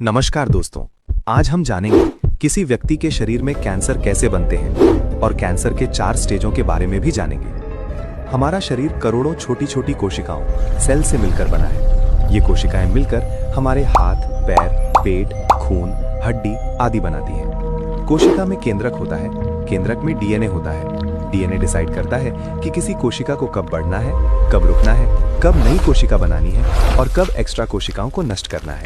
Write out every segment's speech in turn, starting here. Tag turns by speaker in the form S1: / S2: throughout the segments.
S1: नमस्कार दोस्तों, आज हम जानेंगे किसी व्यक्ति के शरीर में कैंसर कैसे बनते हैं और कैंसर के 4 स्टेजों के बारे में भी जानेंगे। हमारा शरीर करोड़ों छोटी छोटी कोशिकाओं सेल से मिलकर बना है। ये कोशिकाएं मिलकर हमारे हाथ, पैर, पेट, खून, हड्डी आदि बनाती हैं। कोशिका में केंद्रक होता है। केंद्रक में डीएनए होता है। डीएनए डिसाइड करता है कि किसी कोशिका को कब बढ़ना है, कब रुकना है, कब नई कोशिका बनानी है और कब एक्स्ट्रा कोशिकाओं को नष्ट करना है।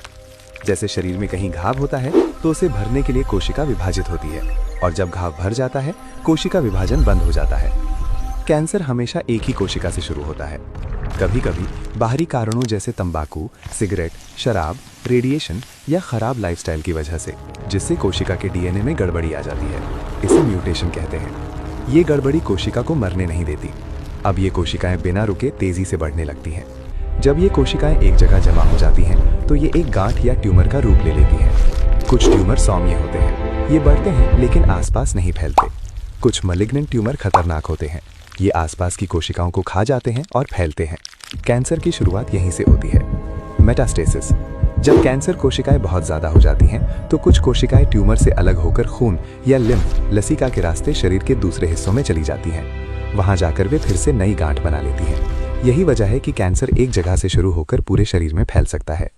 S1: जैसे शरीर में कहीं घाव होता है तो उसे भरने के लिए कोशिका विभाजित होती है और जब घाव भर जाता है कोशिका विभाजन बंद हो जाता है। कैंसर हमेशा एक ही कोशिका से शुरू होता है। कभी कभी बाहरी कारणों जैसे तंबाकू, सिगरेट, शराब, रेडिएशन या खराब लाइफस्टाइल की वजह से, जिससे कोशिका के डीएनए में गड़बड़ी आ जाती है। इसे म्यूटेशन कहते हैं। ये गड़बड़ी कोशिका को मरने नहीं देती। अब ये कोशिकाएं बिना रुके तेजी से बढ़ने लगती हैं। जब ये कोशिकाएं एक जगह जमा हो जाती हैं तो ये एक गांठ या ट्यूमर का रूप ले लेती हैं। कुछ ट्यूमर सौम्य होते हैं, ये बढ़ते हैं लेकिन आसपास नहीं फैलते। कुछ मलिग्नेंट ट्यूमर खतरनाक होते हैं, ये आसपास की कोशिकाओं को खा जाते हैं और फैलते हैं। कैंसर की शुरुआत यहीं से होती है। मेटास्टेसिस। जब कैंसर कोशिकाएं बहुत ज्यादा हो जाती हैं तो कुछ कोशिकाएं ट्यूमर से अलग होकर खून या लिम्फ लसिका के रास्ते शरीर के दूसरे हिस्सों में चली जाती हैं। वहां जाकर वे फिर से नई गांठ बना लेती हैं। यही वजह है कि कैंसर एक जगह से शुरू होकर पूरे शरीर में फैल सकता है।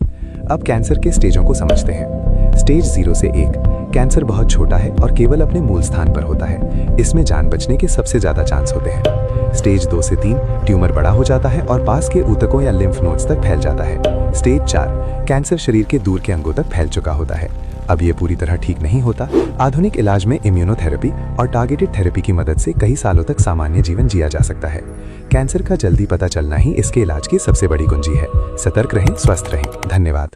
S1: अब कैंसर के स्टेजों को समझते हैं। स्टेज 0 से 1 कैंसर बहुत छोटा है और केवल अपने मूल स्थान पर होता है। इसमें जान बचने के सबसे ज्यादा चांस होते हैं। स्टेज 2 से 3 ट्यूमर बड़ा हो जाता है और पास के ऊतकों या लिम्फ नोड्स तक फैल जाता है। स्टेज 4 कैंसर शरीर के दूर के अंगों तक फैल चुका होता है। अब ये पूरी तरह ठीक नहीं होता। आधुनिक इलाज में इम्यूनोथेरेपी और टारगेटेड थेरेपी की मदद से कई सालों तक सामान्य जीवन जिया जा सकता है। कैंसर का जल्दी पता चलना ही इसके इलाज की सबसे बड़ी कुंजी है। सतर्क रहें, स्वस्थ रहें। धन्यवाद।